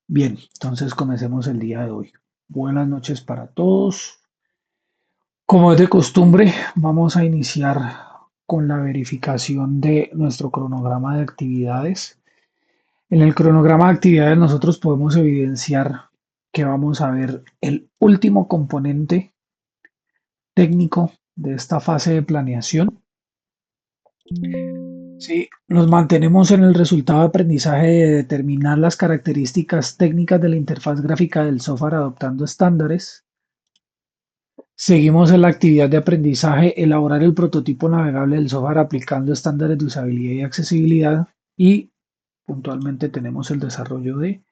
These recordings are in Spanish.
Bien, entonces comencemos el día de hoy. Buenas noches para todos. Como es de costumbre, vamos a iniciar con la verificación de nuestro cronograma de actividades. En el cronograma de actividades nosotros podemos evidenciar que vamos a ver el último componente técnico de esta fase de planeación. Sí, nos mantenemos en el resultado de aprendizaje de determinar las características técnicas de la interfaz gráfica del software adoptando estándares. Seguimos en la actividad de aprendizaje, elaborar el prototipo navegable del software aplicando estándares de usabilidad y accesibilidad y puntualmente tenemos el desarrollo de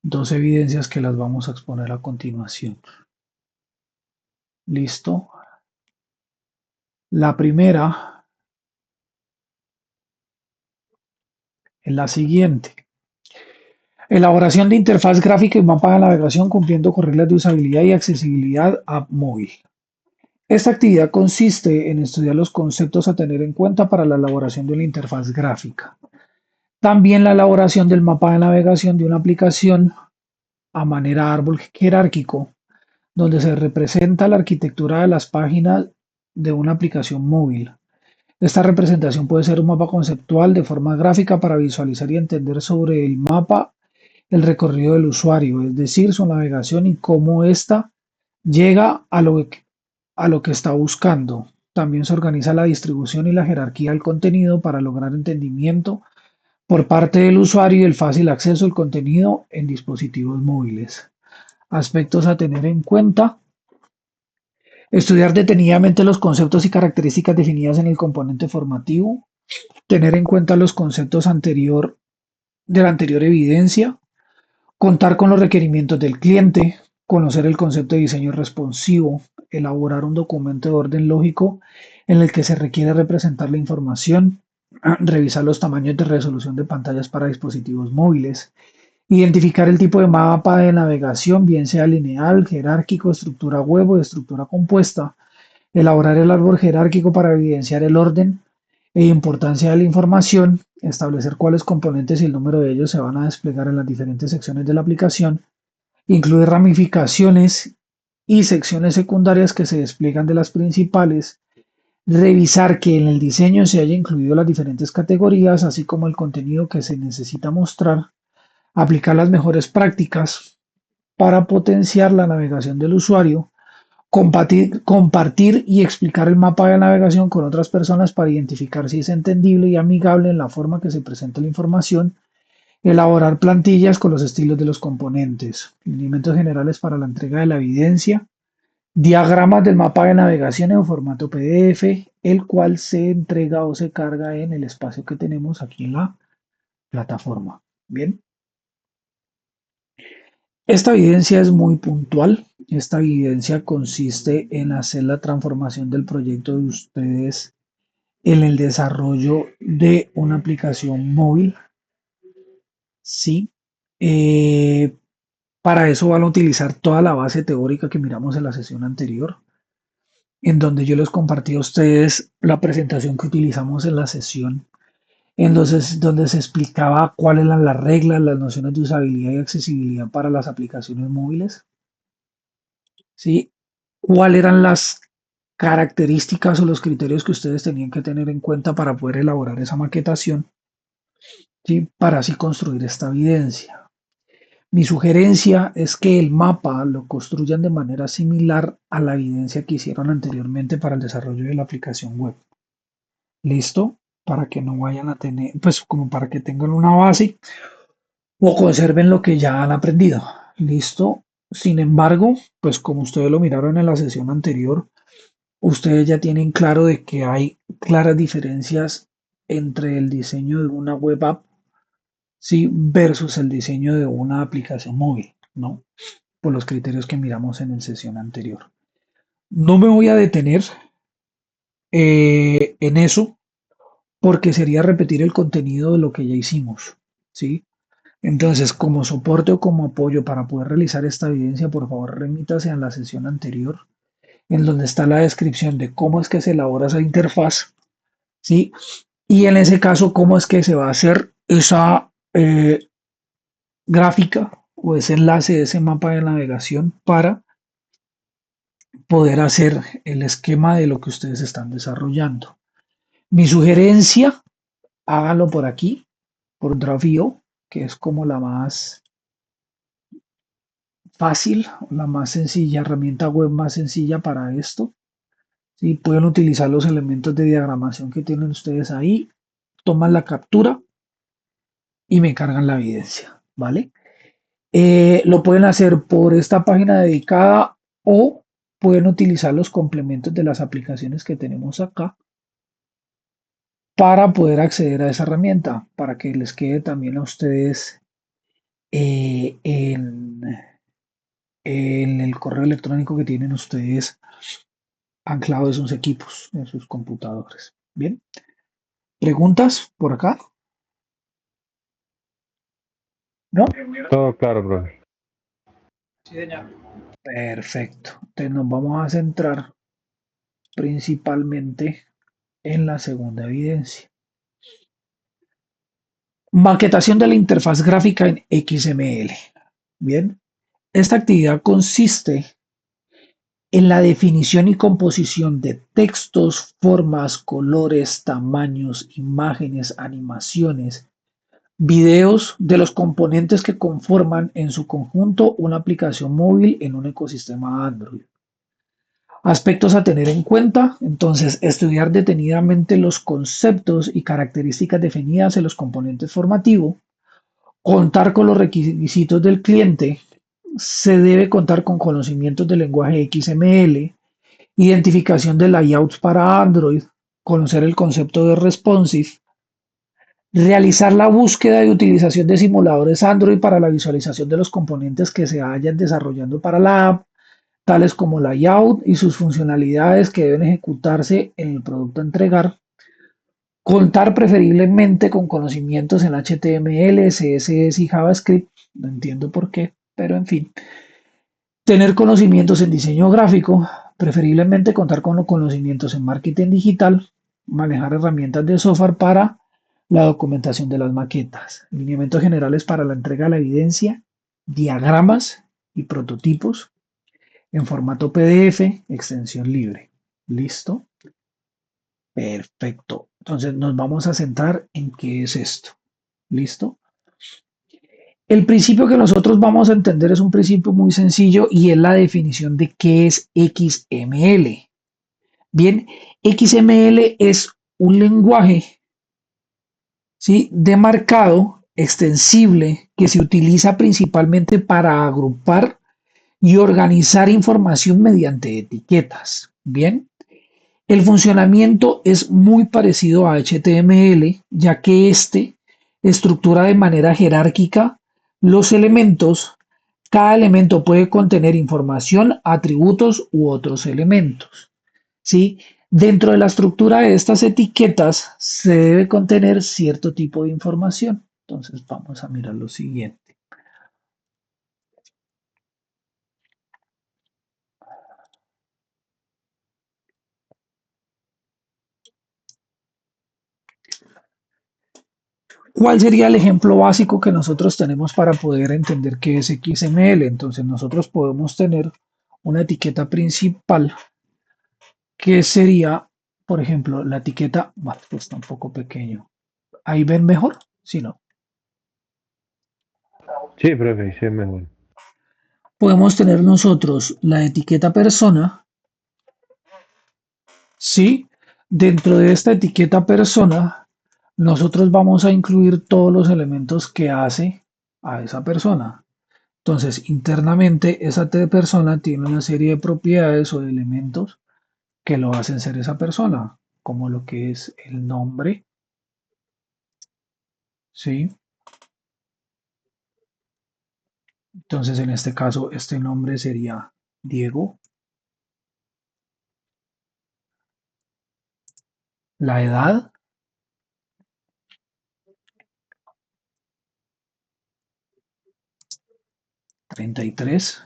dos evidencias que las vamos a exponer a continuación. ¿Listo? La primera es la siguiente. Elaboración de interfaz gráfica y mapa de navegación cumpliendo con reglas de usabilidad y accesibilidad app móvil. Esta actividad consiste en estudiar los conceptos a tener en cuenta para la elaboración de la interfaz gráfica. También la elaboración del mapa de navegación de una aplicación a manera árbol jerárquico, donde se representa la arquitectura de las páginas de una aplicación móvil. Esta representación puede ser un mapa conceptual de forma gráfica para visualizar y entender sobre el mapa el recorrido del usuario, es decir, su navegación y cómo ésta llega a lo que está buscando. También se organiza la distribución y la jerarquía del contenido para lograr entendimiento por parte del usuario y el fácil acceso al contenido en dispositivos móviles. Aspectos a tener en cuenta. Estudiar detenidamente los conceptos y características definidas en el componente formativo. Tener en cuenta los conceptos de la anterior evidencia. Contar con los requerimientos del cliente. Conocer el concepto de diseño responsivo. Elaborar un documento de orden lógico en el que se requiere representar la información. Revisar los tamaños de resolución de pantallas para dispositivos móviles. Identificar el tipo de mapa de navegación, bien sea lineal, jerárquico, estructura web o de estructura compuesta. Elaborar el árbol jerárquico para evidenciar el orden e importancia de la información. Establecer cuáles componentes y el número de ellos se van a desplegar en las diferentes secciones de la aplicación. Incluir ramificaciones y secciones secundarias que se despliegan de las principales. Revisar que en el diseño se haya incluido las diferentes categorías, así como el contenido que se necesita mostrar. Aplicar las mejores prácticas para potenciar la navegación del usuario, compartir y explicar el mapa de navegación con otras personas para identificar si es entendible y amigable en la forma que se presenta la información, elaborar plantillas con los estilos de los componentes, lineamientos generales para la entrega de la evidencia, diagramas del mapa de navegación en formato PDF, el cual se entrega o se carga en el espacio que tenemos aquí en la plataforma. Bien. Esta evidencia es muy puntual. Esta evidencia consiste en hacer la transformación del proyecto de ustedes en el desarrollo de una aplicación móvil. Sí. Eh, para eso van a utilizar toda la base teórica que miramos en la sesión anterior, en donde yo les compartí a ustedes la presentación que utilizamos en la sesión, entonces donde se explicaba cuáles eran las reglas, las nociones de usabilidad y accesibilidad para las aplicaciones móviles. ¿Sí? ¿Cuáles eran las características o los criterios que ustedes tenían que tener en cuenta para poder elaborar esa maquetación? ¿Sí? Para así construir esta evidencia. Mi sugerencia es que el mapa lo construyan de manera similar a la evidencia que hicieron anteriormente para el desarrollo de la aplicación web. ¿Listo? Para que no vayan a tener, pues como para que tengan una base o conserven lo que ya han aprendido. ¿Listo? Sin embargo, pues como ustedes lo miraron en la sesión anterior, ustedes ya tienen claro de que hay claras diferencias entre el diseño de una web app, ¿sí? Versus el diseño de una aplicación móvil, ¿no? Por los criterios que miramos en la sesión anterior. No me voy a detener en eso porque sería repetir el contenido de lo que ya hicimos, ¿sí? Entonces, como soporte o como apoyo para poder realizar esta evidencia, por favor, remítase a la sesión anterior, en donde está la descripción de cómo es que se elabora esa interfaz, ¿sí? Y en ese caso, cómo es que se va a hacer esa gráfica o ese enlace de ese mapa de navegación para poder hacer el esquema de lo que ustedes están desarrollando. Mi sugerencia, háganlo por aquí, por Drafio, que es como la más fácil, la más sencilla, herramienta web más sencilla para esto. Sí, pueden utilizar los elementos de diagramación que tienen ustedes ahí, toman la captura y me cargan la evidencia, ¿vale? Lo pueden hacer por esta página dedicada o pueden utilizar los complementos de las aplicaciones que tenemos acá para poder acceder a esa herramienta, para que les quede también a ustedes eh, en, en el correo electrónico que tienen ustedes anclado en sus equipos, en sus computadores. Bien, ¿preguntas por acá? ¿No? Todo claro, profe. Perfecto. Entonces nos vamos a centrar principalmente en la segunda evidencia. Maquetación de la interfaz gráfica en XML. Bien, esta actividad consiste en la definición y composición de textos, formas, colores, tamaños, imágenes, animaciones, videos de los componentes que conforman en su conjunto una aplicación móvil en un ecosistema Android. Aspectos a tener en cuenta, entonces, estudiar detenidamente los conceptos y características definidas en los componentes formativos, contar con los requisitos del cliente, se debe contar con conocimientos del lenguaje XML, identificación de layouts para Android, conocer el concepto de responsive, realizar la búsqueda y utilización de simuladores Android para la visualización de los componentes que se vayan desarrollando para la app, tales como layout y sus funcionalidades que deben ejecutarse en el producto a entregar, contar preferiblemente con conocimientos en HTML, CSS y JavaScript, no entiendo por qué, pero en fin, tener conocimientos en diseño gráfico, preferiblemente contar con los conocimientos en marketing digital, manejar herramientas de software para la documentación de las maquetas, lineamientos generales para la entrega de la evidencia, diagramas y prototipos en formato PDF, extensión libre. ¿Listo? Perfecto. Entonces nos vamos a centrar en qué es esto. ¿Listo? El principio que nosotros vamos a entender es un principio muy sencillo y es la definición de qué es XML. Bien, XML es un lenguaje, ¿sí?, demarcado, extensible, que se utiliza principalmente para agrupar y organizar información mediante etiquetas. Bien, el funcionamiento es muy parecido a HTML, ya que este estructura de manera jerárquica los elementos. Cada elemento puede contener información, atributos u otros elementos. ¿Sí? Dentro de la estructura de estas etiquetas se debe contener cierto tipo de información. Entonces vamos a mirar lo siguiente. ¿Cuál sería el ejemplo básico que nosotros tenemos para poder entender qué es XML? Entonces nosotros podemos tener una etiqueta principal que sería, por ejemplo, la etiqueta, bueno, pues está un poco pequeño. ¿Ahí ven mejor? Si no. Sí, profe, sí es mejor. Podemos tener nosotros la etiqueta persona, ¿sí? Dentro de esta etiqueta persona, nosotros vamos a incluir todos los elementos que hace a esa persona. Entonces, internamente, esa persona tiene una serie de propiedades o de elementos que lo hacen ser esa persona, como lo que es el nombre, ¿sí? Entonces, en este caso, este nombre sería Diego, la edad, 33,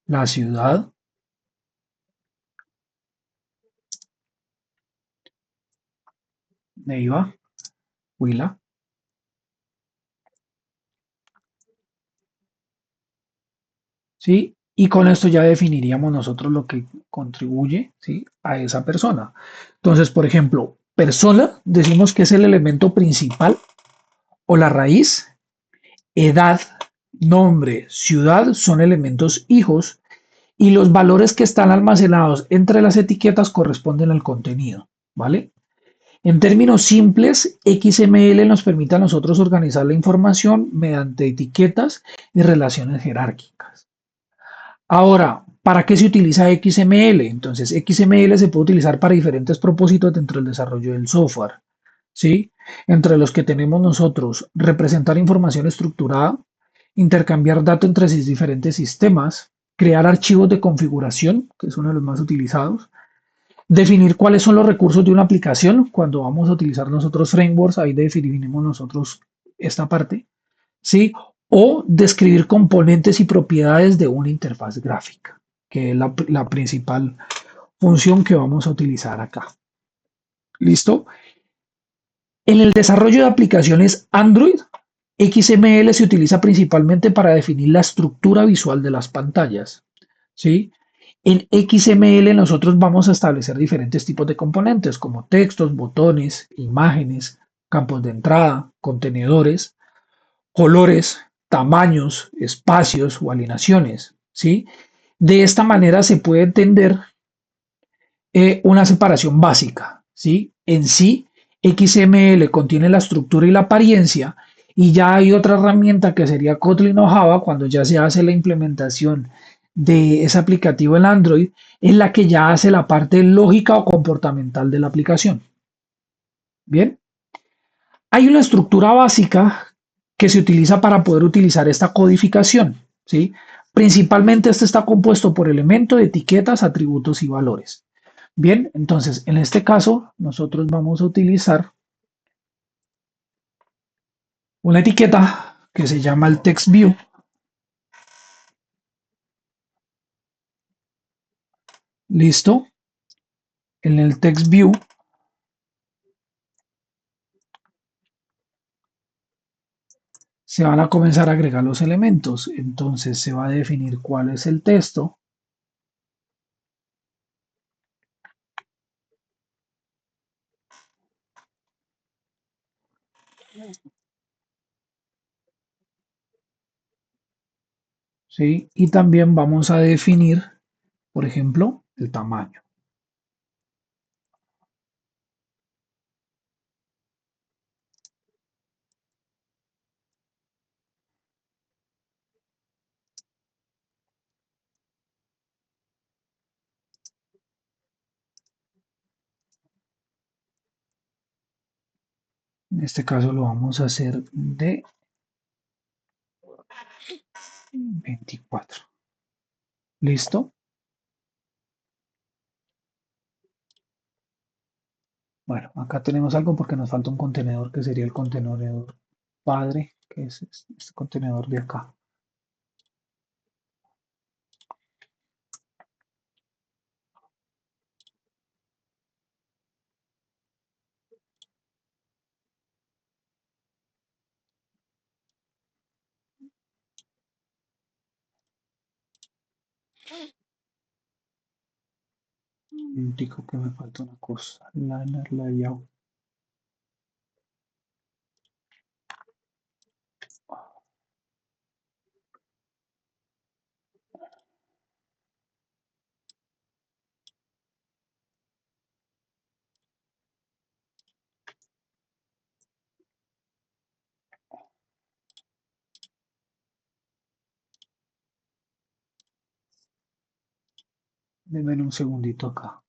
la ciudad, Neiva, Huila, ¿sí? Y con esto ya definiríamos nosotros lo que contribuye, ¿sí? A esa persona. Entonces, por ejemplo, persona, decimos que es el elemento principal o la raíz. Edad, nombre, ciudad son elementos hijos y los valores que están almacenados entre las etiquetas corresponden al contenido, ¿vale? En términos simples, XML nos permite a nosotros organizar la información mediante etiquetas y relaciones jerárquicas. Ahora, ¿para qué se utiliza XML? Entonces, XML se puede utilizar para diferentes propósitos dentro del desarrollo del software, ¿sí? Entre los que tenemos nosotros, representar información estructurada, intercambiar datos entre sus diferentes sistemas, crear archivos de configuración, que es uno de los más utilizados, definir cuáles son los recursos de una aplicación. Cuando vamos a utilizar nosotros frameworks, ahí definimos nosotros esta parte, ¿sí? O describir componentes y propiedades de una interfaz gráfica, que es la principal función que vamos a utilizar acá. ¿Listo? En el desarrollo de aplicaciones Android, XML se utiliza principalmente para definir la estructura visual de las pantallas, ¿sí? En XML nosotros vamos a establecer diferentes tipos de componentes como textos, botones, imágenes, campos de entrada, contenedores, colores, tamaños, espacios o alineaciones, ¿sí? De esta manera se puede entender una separación básica, ¿sí? En sí, XML contiene la estructura y la apariencia, y ya hay otra herramienta que sería Kotlin o Java cuando ya se hace la implementación de ese aplicativo en Android, en la que ya hace la parte lógica o comportamental de la aplicación. Bien, hay una estructura básica que se utiliza para poder utilizar esta codificación, ¿sí? Principalmente este está compuesto por elementos, etiquetas, atributos y valores. Bien, entonces en este caso nosotros vamos a utilizar una etiqueta que se llama el text view. Listo. En el text view se van a comenzar a agregar los elementos. Entonces se va a definir cuál es el texto. ¿Sí? Y también vamos a definir, por ejemplo, el tamaño. En este caso lo vamos a hacer de 24. ¿Listo? Bueno, acá tenemos algo porque nos falta un contenedor que sería el contenedor padre, que es este contenedor de acá. Digo que me falta una cosa. Liner layout. Denme un segundito acá.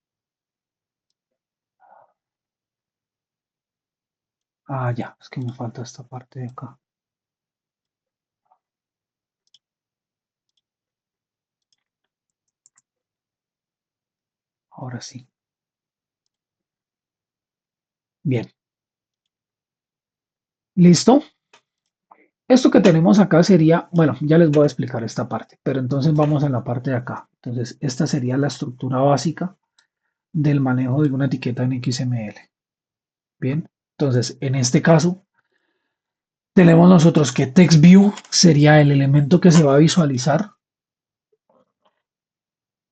Ah, ya, es que me falta esta parte de acá. Ahora sí. Bien. ¿Listo? Esto que tenemos acá sería, bueno, ya les voy a explicar esta parte, pero entonces vamos a la parte de acá. Entonces, esta sería la estructura básica del manejo de una etiqueta en XML. Bien, entonces en este caso Tenemos nosotros que TextView sería el elemento que se va a visualizar,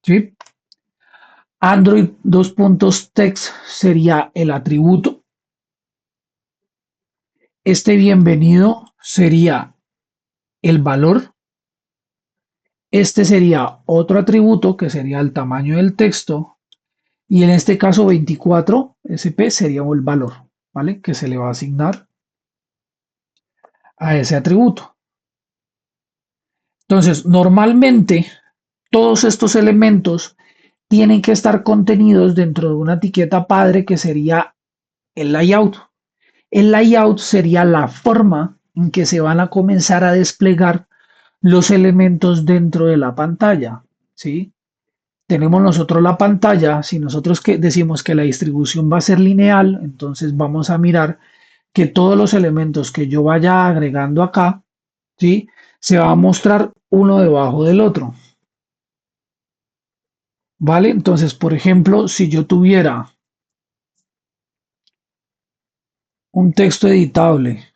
¿sí? Android dos puntos text sería el atributo. Este bienvenido sería el valor. Este sería otro atributo que sería el tamaño del texto. Y en este caso 24 SP sería el valor, ¿vale? Que se le va a asignar a ese atributo. Entonces, normalmente todos estos elementos tienen que estar contenidos dentro de una etiqueta padre que sería el layout. El layout sería la forma en que se van a comenzar a desplegar los elementos dentro de la pantalla, ¿sí? Tenemos nosotros la pantalla, si nosotros que decimos que la distribución va a ser lineal, entonces vamos a mirar que todos los elementos que yo vaya agregando acá, ¿sí? Se va a mostrar uno debajo del otro, ¿vale? Entonces, por ejemplo, si yo tuviera un texto editable,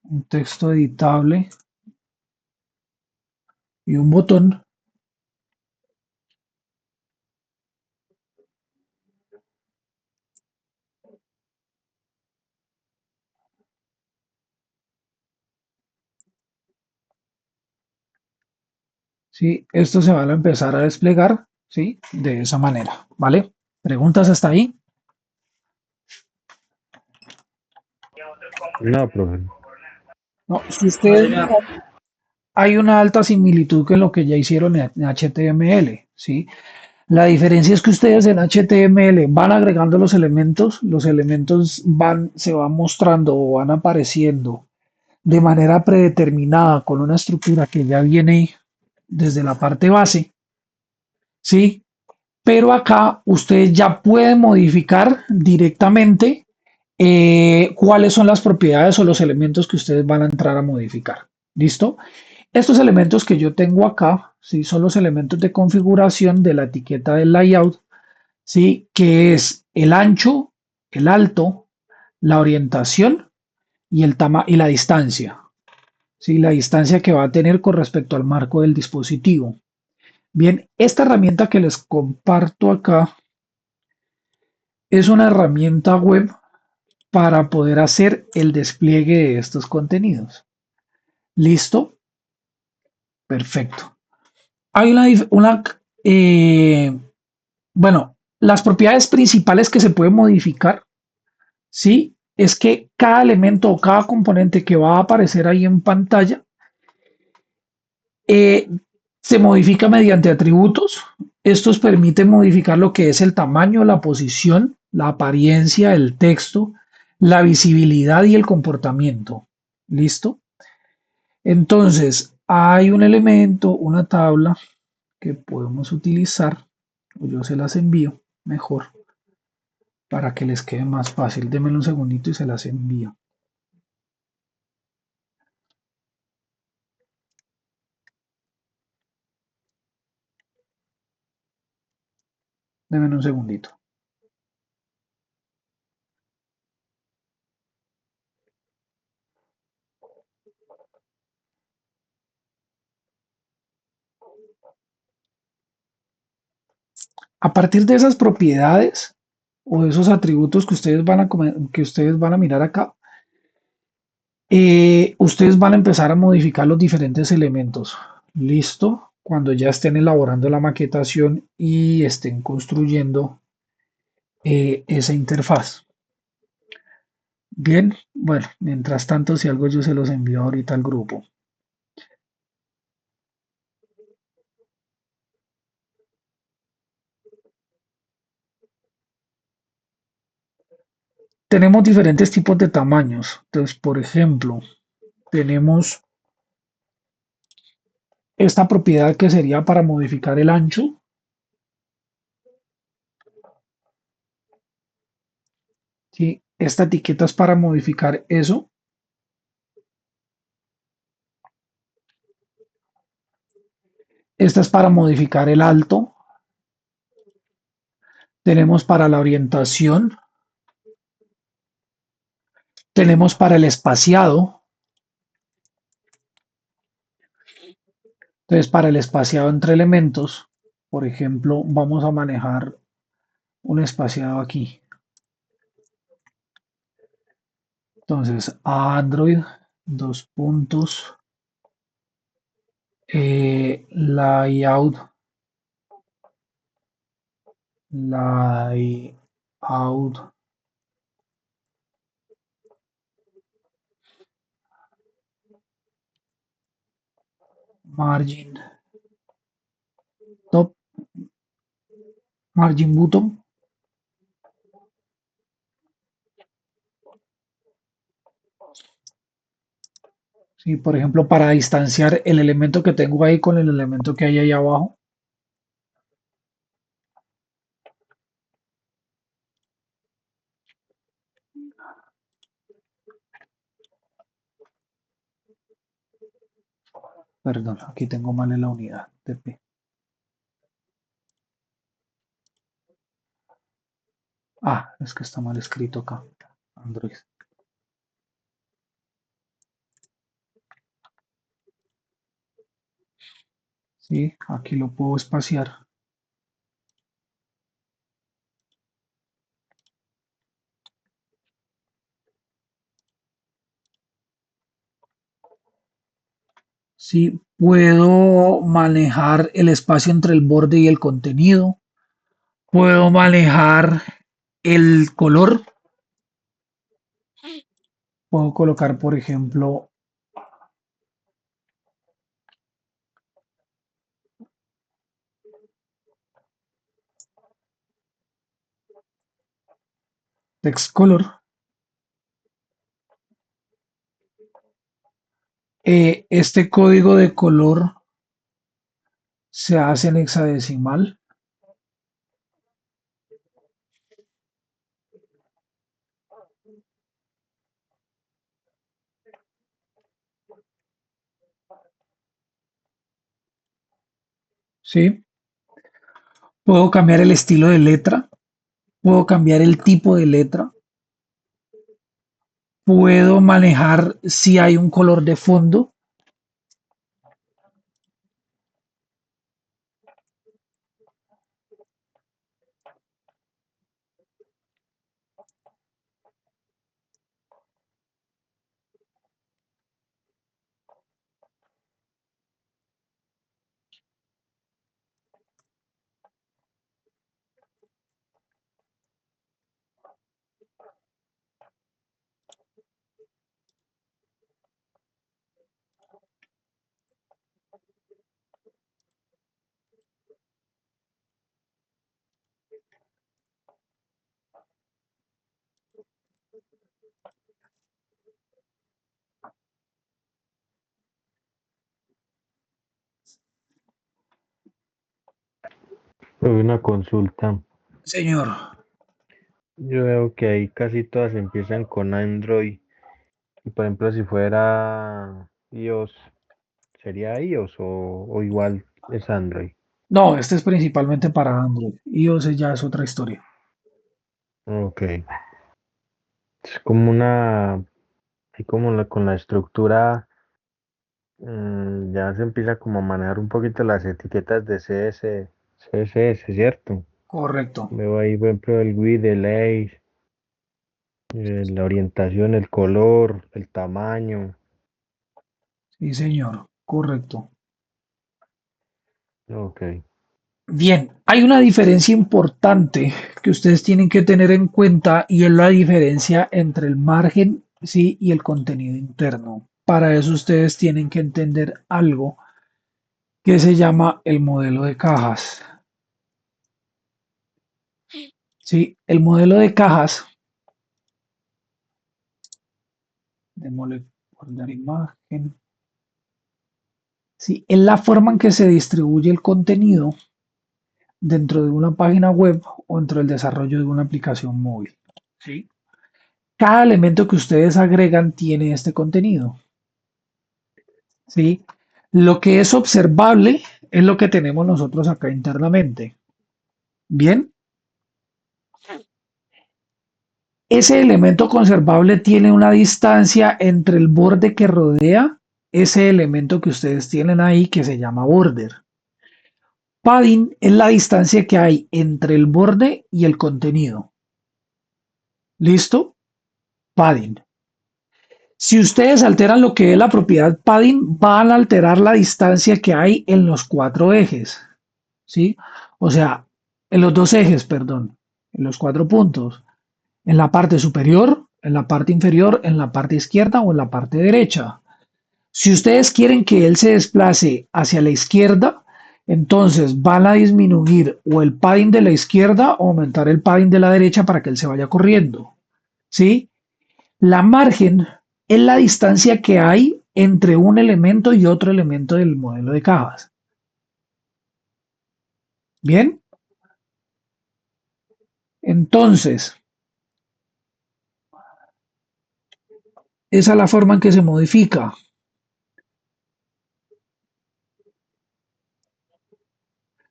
un texto editable y un botón, ¿sí? Esto se va a empezar a desplegar, ¿sí? De esa manera, ¿vale? ¿Preguntas hasta ahí? No, profe. No, si ustedes miran, hay una alta similitud con lo que ya hicieron en HTML, ¿sí? La diferencia es que ustedes en HTML van agregando los elementos van, se van mostrando o van apareciendo de manera predeterminada con una estructura que ya viene desde la parte base, ¿sí? Pero acá ustedes ya pueden modificar directamente cuáles son las propiedades o los elementos que ustedes van a entrar a modificar. ¿Listo? Estos elementos que yo tengo acá, ¿sí? Son los elementos de configuración de la etiqueta del layout, ¿sí? Que es el ancho, el alto, la orientación y, y la distancia, ¿sí? La distancia que va a tener con respecto al marco del dispositivo. Bien, esta herramienta que les comparto acá es una herramienta web para poder hacer el despliegue de estos contenidos. ¿Listo? Perfecto. Hay eh, bueno, las propiedades principales que se pueden modificar, ¿sí? Es que cada elemento o cada componente que va a aparecer ahí en pantalla eh, se modifica mediante atributos. Estos permiten modificar lo que es el tamaño, la posición, la apariencia, el texto, la visibilidad y el comportamiento. ¿Listo? Entonces, hay un elemento, una tabla que podemos utilizar, o yo se las envío mejor para que les quede más fácil. Denme un segundito y se las envío. Denme un segundito. A partir de esas propiedades o de esos atributos que ustedes van a, que ustedes van a mirar acá, ustedes van a empezar a modificar los diferentes elementos. ¿Listo? Cuando ya estén elaborando la maquetación y estén construyendo esa interfaz. Bien, bueno, mientras tanto, si algo yo se los envío ahorita al grupo. Tenemos diferentes tipos de tamaños. Entonces, por ejemplo, tenemos esta propiedad que sería para modificar el ancho, ¿sí? Esta etiqueta es para modificar eso. Esta es para modificar el alto. Tenemos para la orientación. Tenemos para el espaciado. Entonces, para el espaciado entre elementos, por ejemplo, vamos a manejar un espaciado aquí. Entonces, Android, dos puntos, layout, layout, margin, top, margin bottom. Sí, por ejemplo, para distanciar el elemento que tengo ahí con el elemento que hay ahí abajo. Perdón, aquí tengo mal en la unidad. TP. Ah, es que está mal escrito acá. Android. Sí, aquí lo puedo espaciar. Sí, puedo manejar el espacio entre el borde y el contenido. Puedo manejar el color. Puedo colocar, por ejemplo, text color. Este código de color se hace en hexadecimal. ¿Sí? Puedo cambiar el estilo de letra. Puedo cambiar el tipo de letra. Puedo manejar si hay un color de fondo. Una consulta. Señor. Yo veo que ahí casi todas empiezan con Android. Y por ejemplo, si fuera iOS, ¿sería iOS o igual es Android? No, este es principalmente para Android. iOS ya es otra historia. Ok. Es como una, y como con la estructura, ya se empieza como a manejar un poquito las etiquetas de CSS, ¿cierto? Correcto. Veo ahí, por ejemplo, el width, el lace, la orientación, el color, el tamaño. Sí, señor. Correcto. Ok. Bien, hay una diferencia importante que ustedes tienen que tener en cuenta y es la diferencia entre el margen, sí, y el contenido interno. Para eso ustedes tienen que entender algo que se llama el modelo de cajas. Sí, el modelo de cajas, démosle guardar imagen. Sí, es la forma en que se distribuye el contenido dentro de una página web o dentro del desarrollo de una aplicación móvil. ¿Sí? Cada elemento que ustedes agregan tiene este contenido. ¿Sí? Lo que es observable es lo que tenemos nosotros acá internamente. Bien, ese elemento conservable tiene una distancia entre el borde que rodea ese elemento que ustedes tienen ahí que se llama border. Padding es la distancia que hay entre el borde y el contenido. ¿Listo? Padding. Si ustedes alteran lo que es la propiedad padding, van a alterar la distancia que hay en los cuatro ejes, ¿sí? O sea, en los dos ejes, perdón, en los cuatro puntos, en la parte superior, en la parte inferior, en la parte izquierda o en la parte derecha. Si ustedes quieren que él se desplace hacia la izquierda, entonces van a disminuir o el padding de la izquierda o aumentar el padding de la derecha para que él se vaya corriendo, ¿sí? La margen es la distancia que hay entre un elemento y otro elemento del modelo de cajas. Bien, entonces, esa es la forma en que se modifica.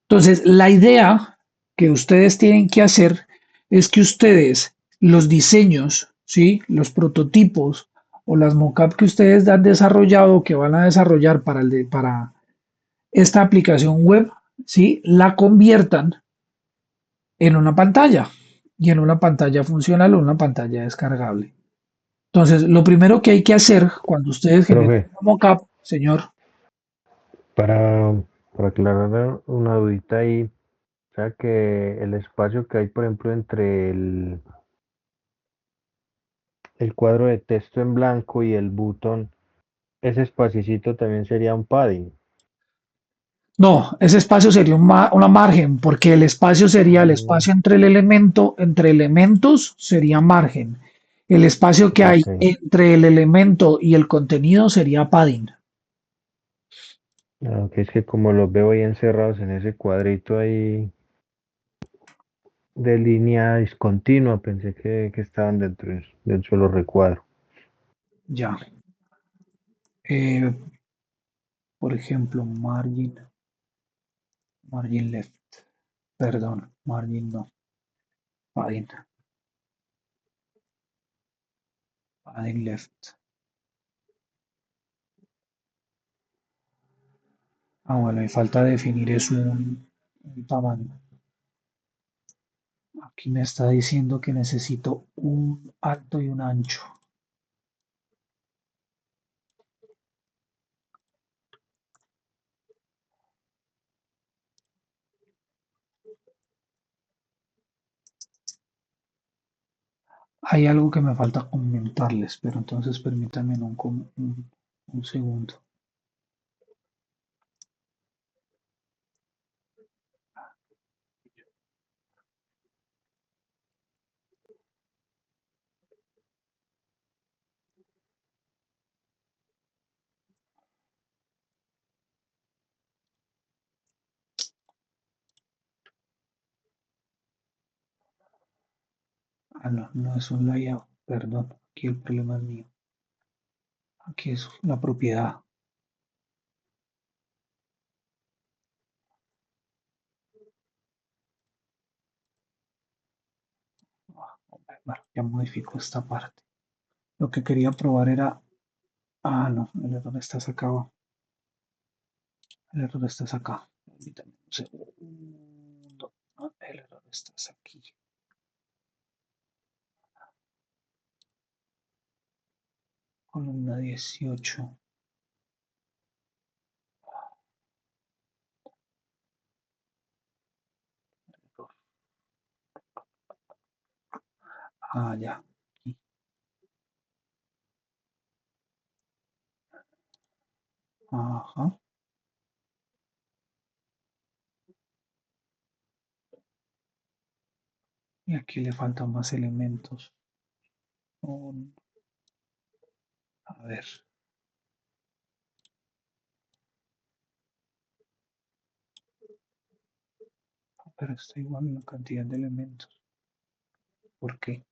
Entonces, la idea que ustedes tienen que hacer es que ustedes, los diseños, ¿sí? Los prototipos o las mockups que ustedes han desarrollado, que van a desarrollar para esta aplicación web, ¿sí? La conviertan en una pantalla y en una pantalla funcional o una pantalla descargable. Entonces, lo primero que hay que hacer cuando ustedes generen Profe, una mockup, señor, para, para aclarar una dudita ahí, o sea que el espacio que hay, por ejemplo, entre el cuadro de texto en blanco y el botón, ese espacito también sería un padding. no, ese espacio sería una margen, porque el espacio sería el Mm, espacio entre el elemento, entre elementos sería margen. El espacio que hay ok. entre el elemento y el contenido sería padding. Aunque es que como los veo ahí encerrados en ese cuadrito ahí de línea discontinua, pensé que estaban dentro del solo recuadro. Ya. Eh, por ejemplo, margin left, perdón, margin no, padding, padding left. Ah, bueno, y falta definir es un tamaño. Aquí me está diciendo que necesito un alto y un ancho. Hay algo que me falta comentarles, pero entonces permítanme un segundo. Ah, no, no es un layout, perdón, aquí el problema es mío. Aquí es la propiedad. Bueno, ya modifico esta parte. Lo que quería probar era. Ah, no, el error está acá. El error está acá. Permítame un segundo. Ah, el error está aquí. Columna 18. Ah, ya. Aquí. Ajá. Y aquí le faltan más elementos. Un- a ver. Pero está igual la cantidad de elementos. ¿Por qué?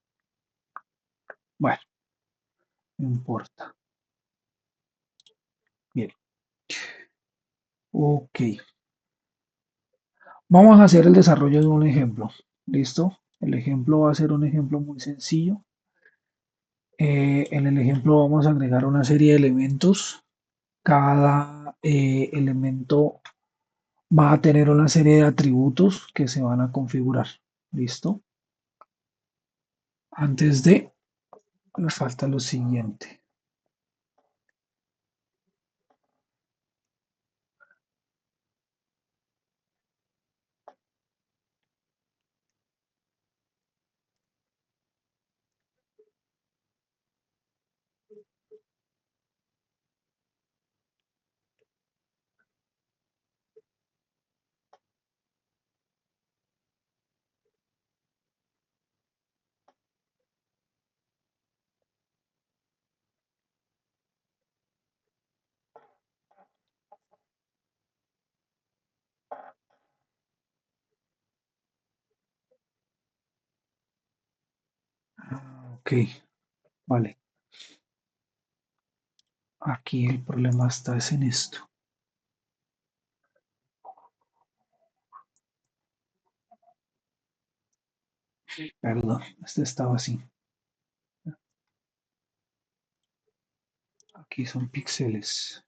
Bueno, no importa. Bien. Ok. Vamos a hacer el desarrollo de un ejemplo. ¿Listo? El ejemplo va a ser un ejemplo muy sencillo. En el ejemplo vamos a agregar una serie de elementos. Cada elemento va a tener una serie de atributos que se van a configurar. ¿Listo? Antes de, nos falta lo siguiente. Ok, vale. Aquí el problema está es en esto. Perdón, este estaba así. Aquí son píxeles.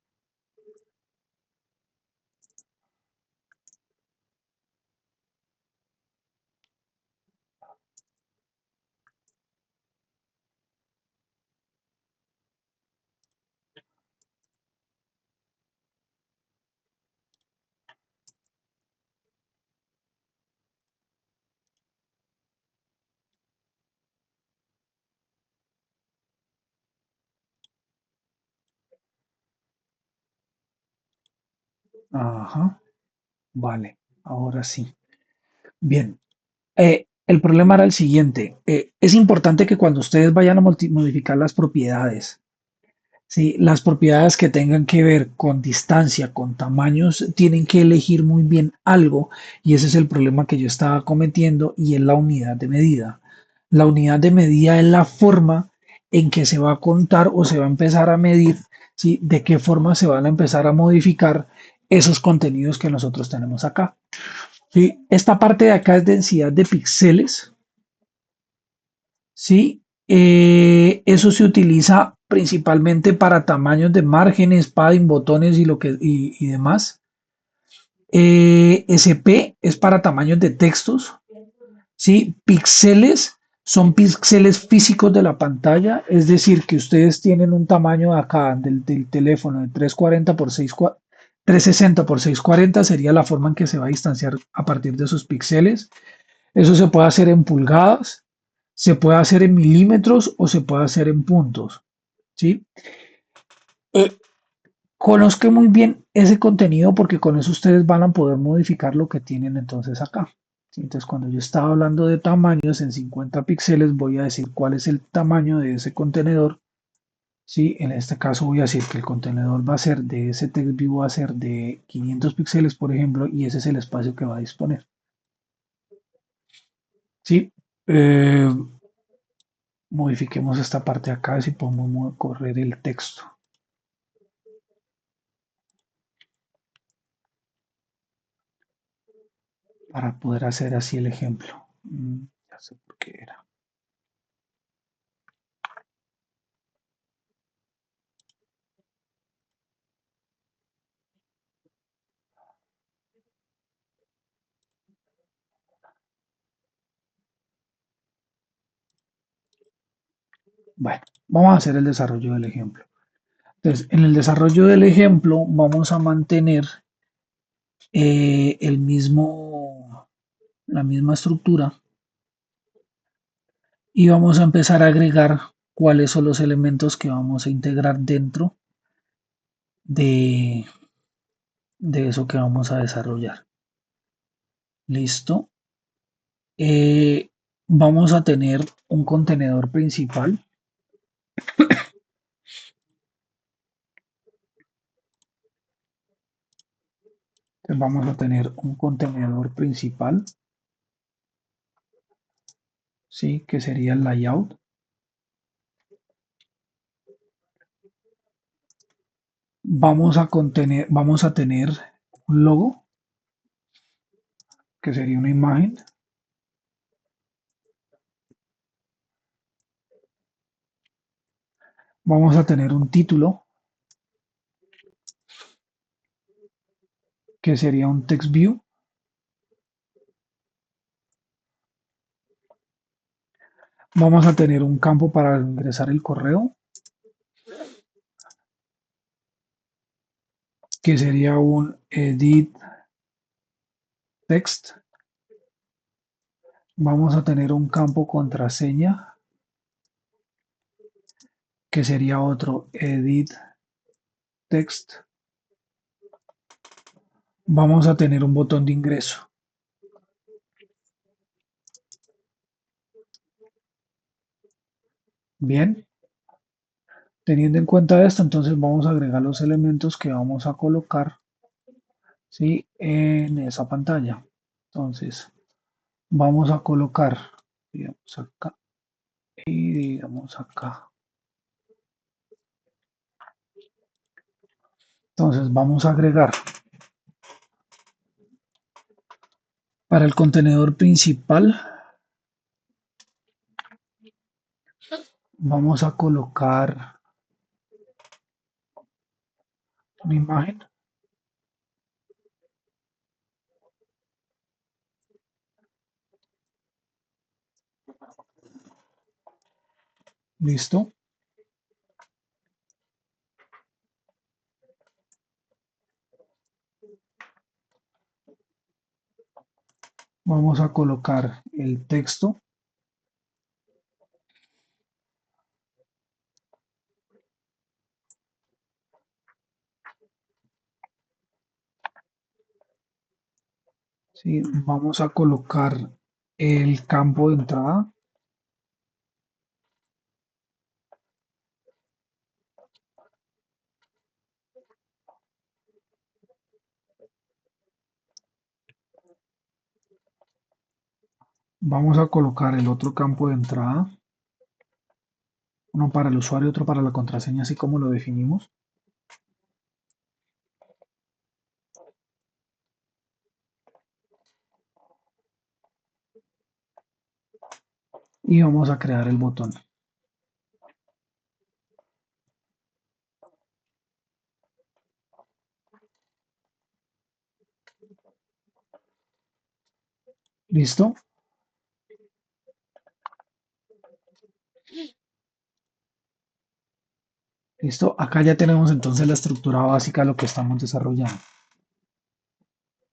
Ajá, vale. Ahora sí. Bien. El problema era el siguiente. Es importante que cuando ustedes vayan a modificar las propiedades, ¿sí? Las propiedades que tengan que ver con distancia, con tamaños, tienen que elegir muy bien algo y ese es el problema que yo estaba cometiendo y es la unidad de medida. La unidad de medida es la forma en que se va a contar o se va a empezar a medir, ¿sí? De qué forma se van a empezar a modificar esos contenidos que nosotros tenemos acá. ¿Sí? Esta parte de acá es densidad de píxeles, ¿sí? Eso se utiliza principalmente para tamaños de márgenes, padding, botones y y demás. SP es para tamaños de textos, ¿sí? Píxeles son píxeles físicos de la pantalla, es decir, que ustedes tienen un tamaño acá del teléfono de 340 por 360 por 640 sería la forma en que se va a distanciar a partir de esos píxeles. Eso se puede hacer en pulgadas, se puede hacer en milímetros o se puede hacer en puntos, ¿sí? Eh, Conozca muy bien ese contenido porque con eso ustedes van a poder modificar lo que tienen entonces acá. ¿Sí? Entonces, cuando yo estaba hablando de tamaños en 50 píxeles, voy a decir cuál es el tamaño de ese contenedor. ¿Sí? En este caso voy a decir que el contenedor va a ser de ese text view, va a ser de 500 píxeles, por ejemplo, y ese es el espacio que va a disponer. ¿Sí? Eh, Modifiquemos esta parte de acá si podemos correr el texto para poder hacer así el ejemplo. Ya sé por qué era. Bueno, vamos a hacer el desarrollo del ejemplo. Entonces, en el desarrollo del ejemplo vamos a mantener el mismo, la misma estructura y vamos a empezar a agregar cuáles son los elementos que vamos a integrar dentro de, de eso que vamos a desarrollar. Listo. Vamos a tener un contenedor principal. Entonces vamos a tener un contenedor principal, ¿sí? Que sería el layout. Vamos a tener un logo, que sería una imagen. Vamos a tener un título, que sería un text view. Vamos a tener un campo para ingresar el correo, que sería un edit text. Vamos a tener un campo contraseña, que sería otro edit text. Vamos a tener un botón de ingreso. Bien, teniendo en cuenta esto, entonces vamos a agregar los elementos que vamos a colocar, ¿sí?, en esa pantalla. Entonces, vamos a colocar, digamos acá y digamos acá. Entonces, vamos a agregar para el contenedor principal, vamos a colocar una imagen. Listo. Vamos a colocar el texto, ¿sí? Vamos a colocar el campo de entrada. Vamos a colocar el otro campo de entrada, uno para el usuario, otro para la contraseña, así como lo definimos. Y vamos a crear el botón. ¿Listo? ¿Listo? Acá ya tenemos entonces la estructura básica de lo que estamos desarrollando.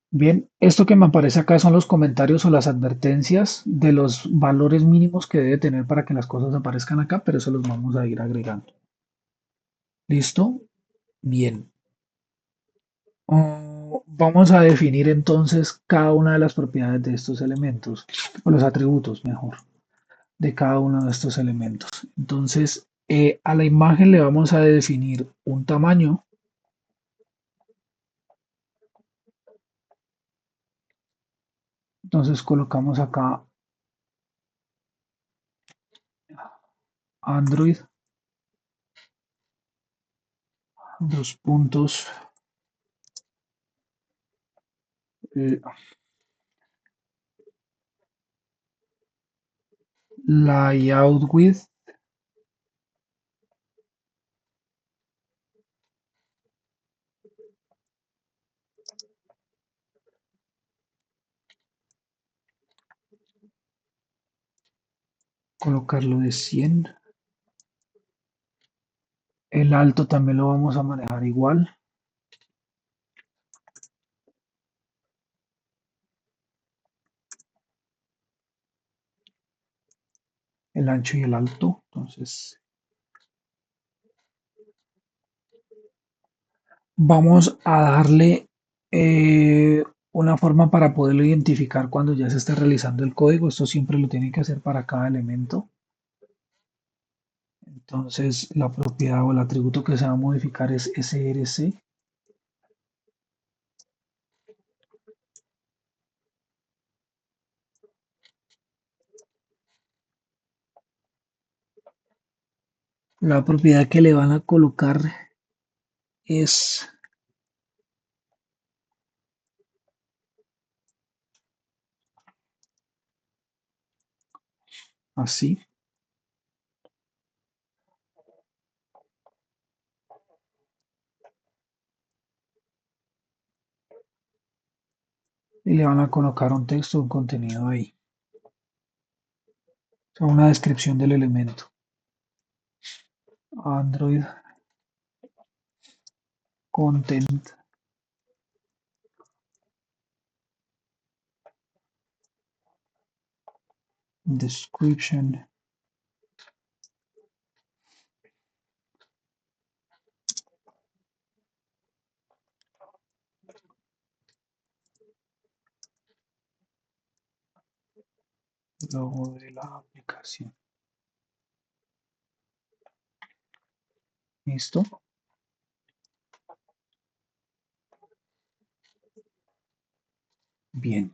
Bien, esto que me aparece acá son los comentarios o las advertencias de los valores mínimos que debe tener para que las cosas aparezcan acá, pero eso los vamos a ir agregando. ¿Listo? Bien. Vamos a definir entonces cada una de las propiedades de estos elementos, o los atributos, mejor, de cada uno de estos elementos. Entonces, a la imagen le vamos a definir un tamaño. Entonces colocamos acá Android, dos puntos, eh, layout width, colocarlo de 100. El alto también lo vamos a manejar igual, el ancho y el alto. Entonces, vamos a darle una forma para poderlo identificar cuando ya se esté realizando el código. Esto siempre lo tiene que hacer para cada elemento. Entonces, la propiedad o el atributo que se va a modificar es src. La propiedad que le van a colocar es así, y le van a colocar un texto, un contenido ahí, o sea, una descripción del elemento. Android Content Description. Logo de la aplicación. ¿Listo? Bien,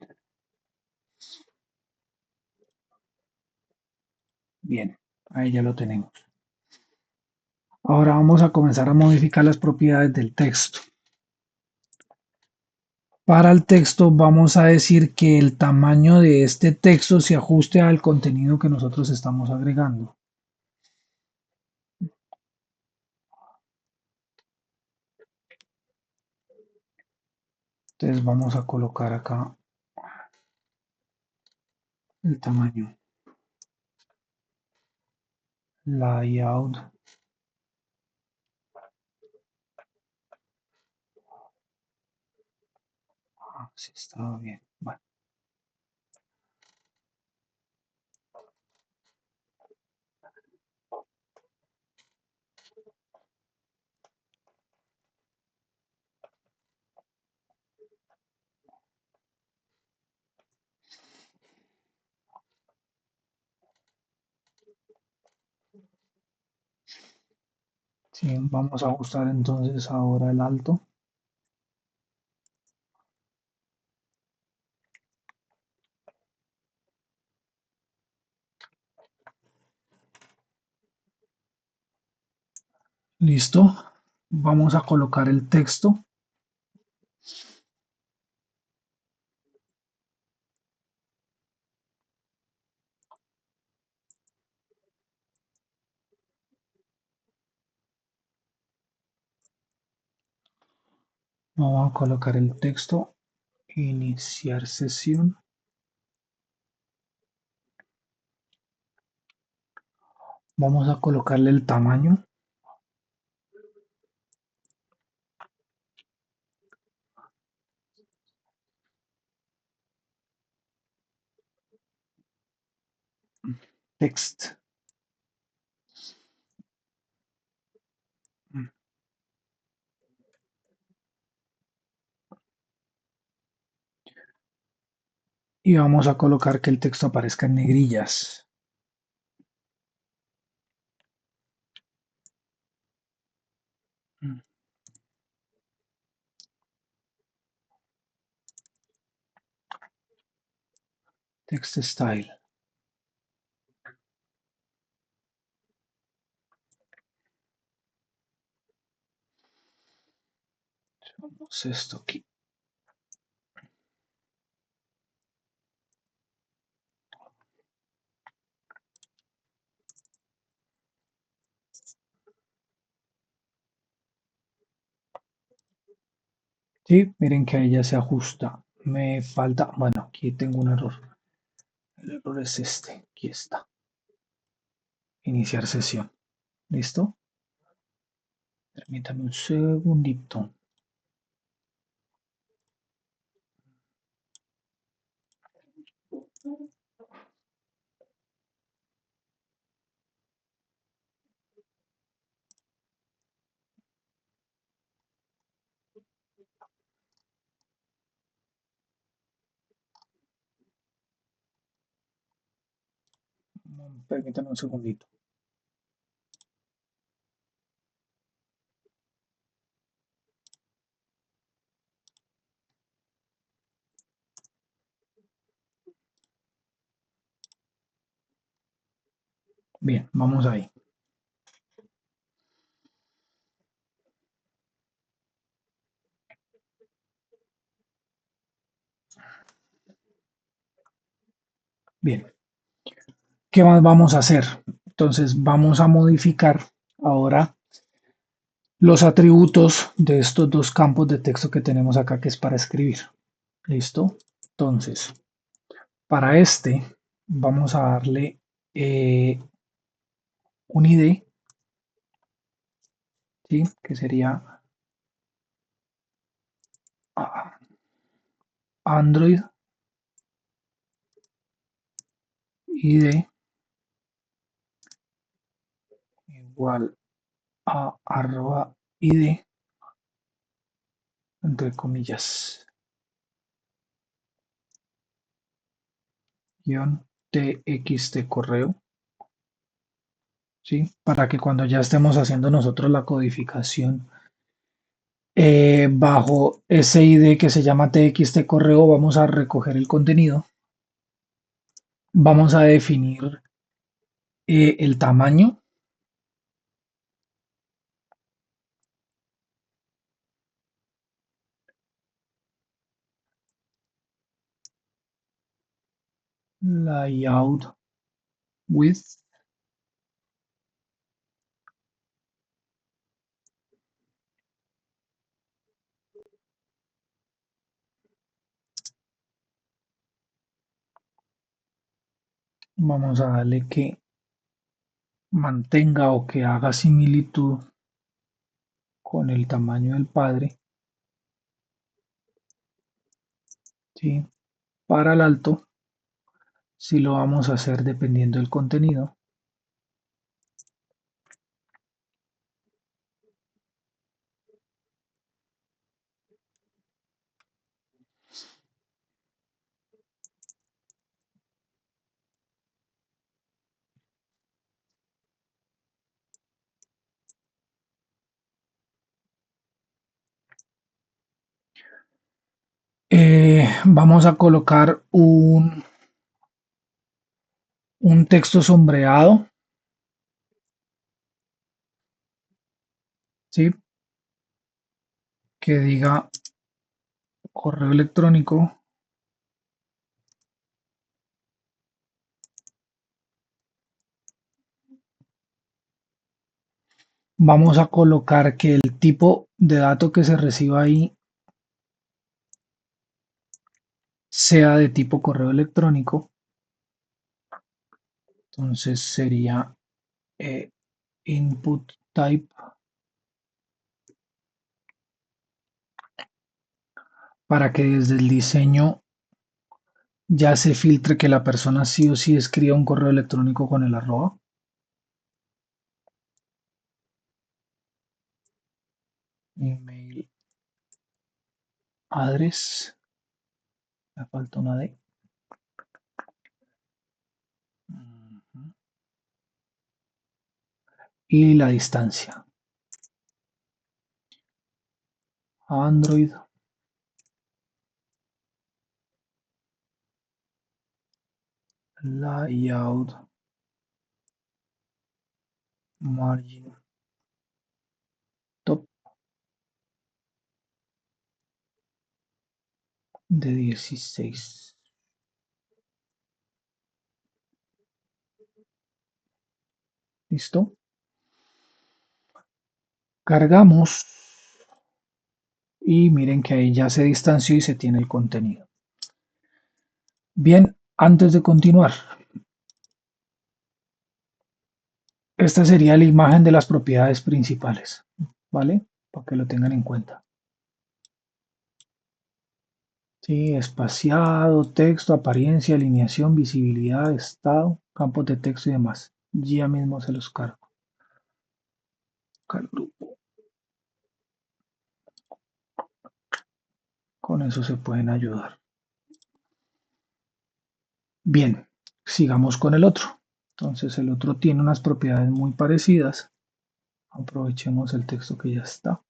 bien. Ahí ya lo tenemos. Ahora vamos a comenzar a modificar las propiedades del texto. Para el texto vamos a decir que el tamaño de este texto se ajuste al contenido que nosotros estamos agregando. Entonces vamos a colocar acá el tamaño. Layout. Ah, sí, estaba bien. Bueno, sí, vamos a ajustar entonces ahora el alto. Listo. Vamos a colocar el texto. Vamos a colocar el texto. Iniciar sesión. Vamos a colocarle el tamaño. Text. Y vamos a colocar que el texto aparezca en negrillas. Text style. Vamos esto aquí. Sí, miren que ahí ya se ajusta. Me falta, bueno, aquí tengo un error. El error es este. Aquí está. Iniciar sesión. ¿Listo? Permítame un segundito. Permítame un segundito. Bien, vamos ahí. Bien. ¿Qué más vamos a hacer? Entonces vamos a modificar ahora los atributos de estos dos campos de texto que tenemos acá, que es para escribir. ¿Listo? Entonces, para este vamos a darle un ID, ¿sí? Que sería ah, Android ID igual a arroba ID, entre comillas, guión txt correo, ¿sí? Para que cuando ya estemos haciendo nosotros la codificación bajo ese ID que se llama txt correo, vamos a recoger el contenido, vamos a definir el tamaño, layout width, vamos a darle que mantenga o que haga similitud con el tamaño del padre, ¿sí? Para el alto, si lo vamos a hacer dependiendo del contenido. Vamos a colocar un texto sombreado, ¿sí? Que diga correo electrónico. Vamos a colocar que el tipo de dato que se reciba ahí sea de tipo correo electrónico. Entonces sería eh, input type para que desde el diseño ya se filtre que la persona sí o sí escriba un correo electrónico con el arroba. Email address. Me falta una D. Ujú. Y la distancia. Android layout margin top de 16. ¿Listo? Cargamos y miren que ahí ya se distanció y se tiene el contenido. Bien, antes de continuar, esta sería la imagen de las propiedades principales, ¿vale? Para que lo tengan en cuenta. Sí, espaciado, texto, apariencia, alineación, visibilidad, estado, campos de texto y demás. Ya mismo se los cargo. Acá el grupo. Con eso se pueden ayudar. Bien, sigamos con el otro. Entonces el otro tiene unas propiedades muy parecidas. Aprovechemos el texto que ya está.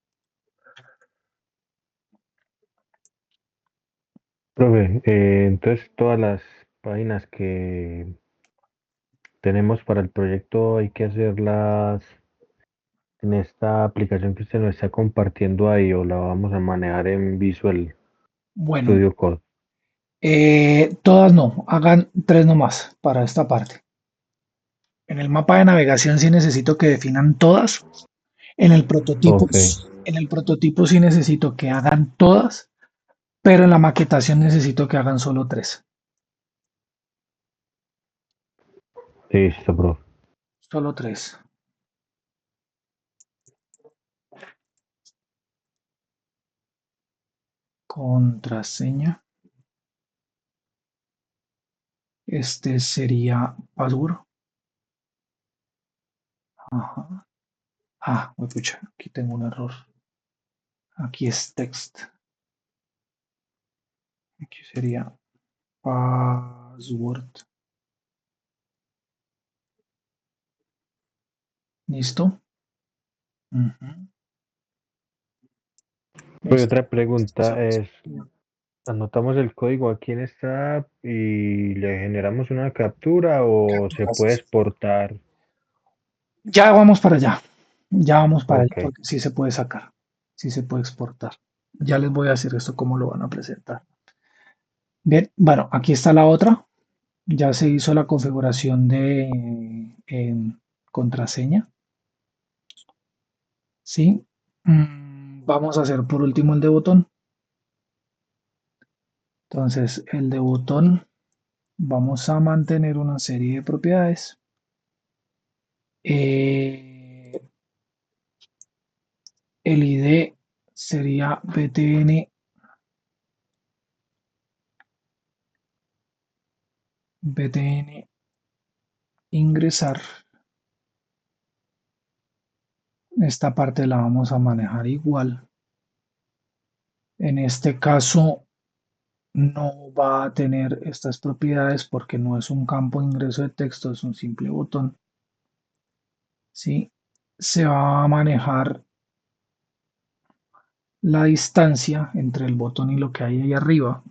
Profe, entonces todas las páginas que tenemos para el proyecto hay que hacerlas en esta aplicación que usted nos está compartiendo ahí o la vamos a manejar en Visual Bueno, Studio Code. todas no, hagan tres nomás para esta parte. En el mapa de navegación sí necesito que definan todas. En el prototipo, Ok, en el prototipo sí necesito que hagan todas, pero en la maquetación necesito que hagan solo tres. listo, profe. Solo tres. Contraseña. Este sería password. Ajá. Ah, pucha, aquí tengo un error. Aquí es text. Aquí sería password. ¿Listo? Ujú. Pues Listo. otra pregunta es, ¿anotamos el código aquí en esta app y le generamos una captura o se puede exportar? Ya vamos para allá. Ya vamos para allá Ok, porque sí se puede sacar. Sí se puede exportar. Ya les voy a decir esto cómo lo van a presentar. Bien, bueno, aquí está la otra. Ya se hizo la configuración de contraseña. Sí. Vamos a hacer por último el de botón. Entonces, el de botón, vamos a mantener una serie de propiedades. Eh, el ID sería btn ingresar. Esta parte la vamos a manejar igual. En este caso no va a tener estas propiedades porque no es un campo de ingreso de texto, es un simple botón. ¿Sí? Se va a manejar la distancia entre el botón y lo que hay ahí arriba.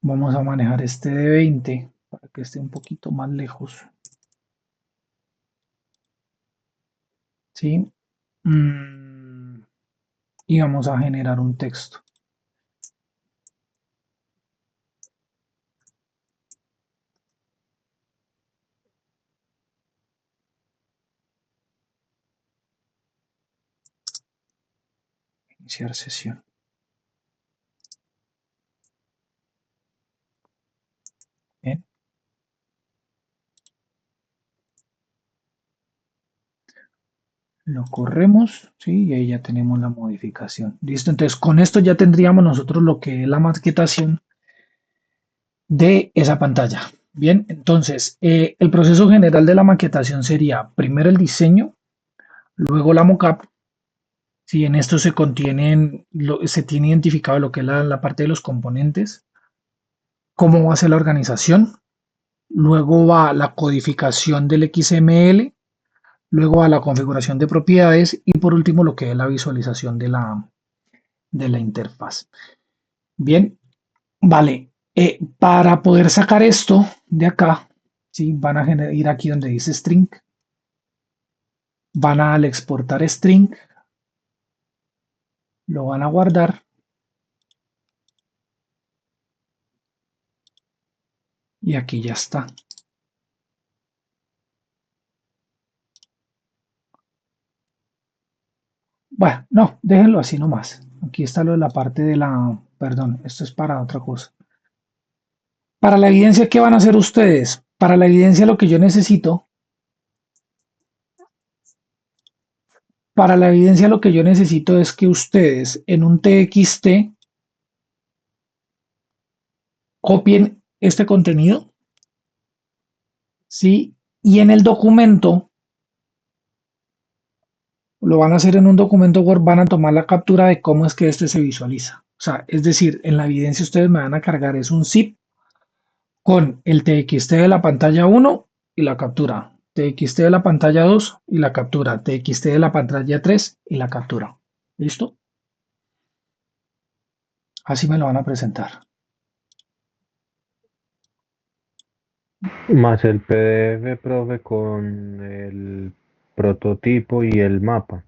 Vamos a manejar este de 20 para que esté un poquito más lejos. ¿Sí? Mm, y vamos a generar un texto. Iniciar sesión. Bien. Lo corremos, ¿sí? Y ahí ya tenemos la modificación. Listo, entonces con esto ya tendríamos nosotros lo que es la maquetación de esa pantalla. Bien, entonces el proceso general de la maquetación sería primero el diseño, luego la mockup. Si en esto se contienen, se tiene identificado lo que es la parte de los componentes, cómo va a ser la organización, luego va la codificación del XML, luego va la configuración de propiedades y por último lo que es la visualización de la interfaz. Bien, vale. Para poder sacar esto de acá, ¿sí? Van a ir aquí donde dice string, van a al exportar string, lo van a guardar y aquí ya está. Bueno, no, déjenlo así nomás. Aquí está lo de la parte de la, perdón, esto es para otra cosa. Para la evidencia, ¿qué van a hacer ustedes? Para la evidencia lo que yo necesito, para la evidencia lo que yo necesito es que ustedes en un TXT copien este contenido, ¿sí? Y en el documento, lo van a hacer en un documento Word, van a tomar la captura de cómo es que este se visualiza. O sea, es decir, en la evidencia ustedes me van a cargar es un zip con el TXT de la pantalla 1 y la captura, TXT de la pantalla 2 y la captura, TXT de la pantalla 3 y la captura. ¿Listo? Así me lo van a presentar. más el PDF, profe, con el prototipo y el mapa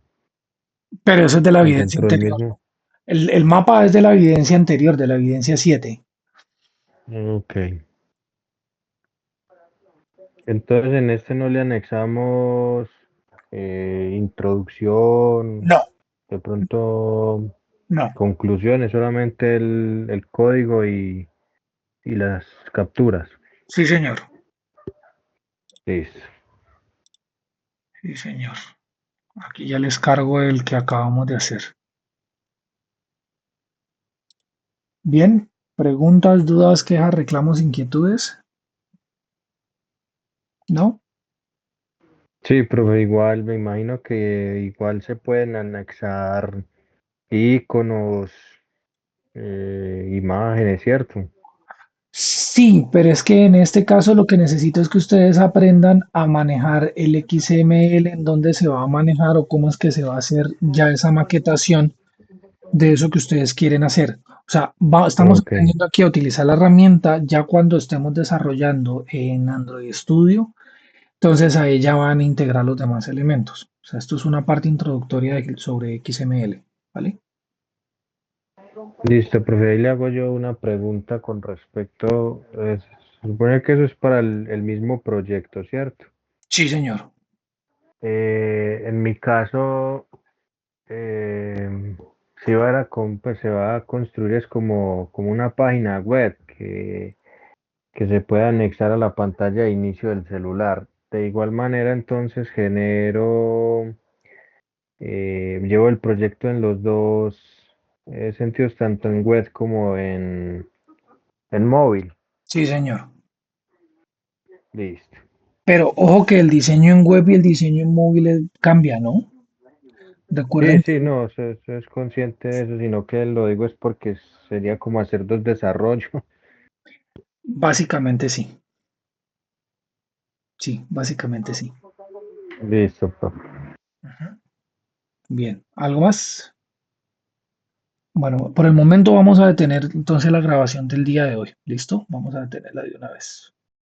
Pero eso es de la evidencia dentro del anterior. mismo. El mapa es de la evidencia anterior, de la evidencia 7. Ok. Entonces en este no le anexamos introducción, No, de pronto no. conclusiones, solamente el código y las capturas. Sí, señor. Listo. Sí, señor. Aquí ya les cargo el que acabamos de hacer. Bien. ¿Preguntas, dudas, quejas, reclamos, inquietudes? ¿No? Sí, pero igual me imagino que igual se pueden anexar iconos, imágenes, ¿cierto? Sí, pero es que en este caso lo que necesito es que ustedes aprendan a manejar el XML, en dónde se va a manejar o cómo es que se va a hacer ya esa maquetación de eso que ustedes quieren hacer. O sea, estamos Ok, aprendiendo aquí a utilizar la herramienta ya cuando estemos desarrollando en Android Studio, entonces ahí ya van a integrar los demás elementos. O sea, esto es una parte introductoria sobre XML, ¿vale? listo, profe. Ahí le hago yo una pregunta con respecto, se supone que eso es para el mismo proyecto, ¿cierto? Sí, señor. En mi caso, eh, pues se va a construir es como una página web que se puede anexar a la pantalla de inicio del celular. De igual manera, entonces llevo el proyecto en los dos sentidos, tanto en web como en móvil. Sí, señor. Listo. Pero ojo que el diseño en web y el diseño en móvil cambia, ¿no? Sí, Recuerden que sí, no, se es consciente de eso, sino que lo digo es porque sería como hacer dos desarrollos. básicamente sí. Sí, básicamente sí. Listo, profe. Ujú. Bien, ¿algo más? Bueno, por el momento vamos a detener entonces la grabación del día de hoy. ¿Listo? Vamos a detenerla de una vez.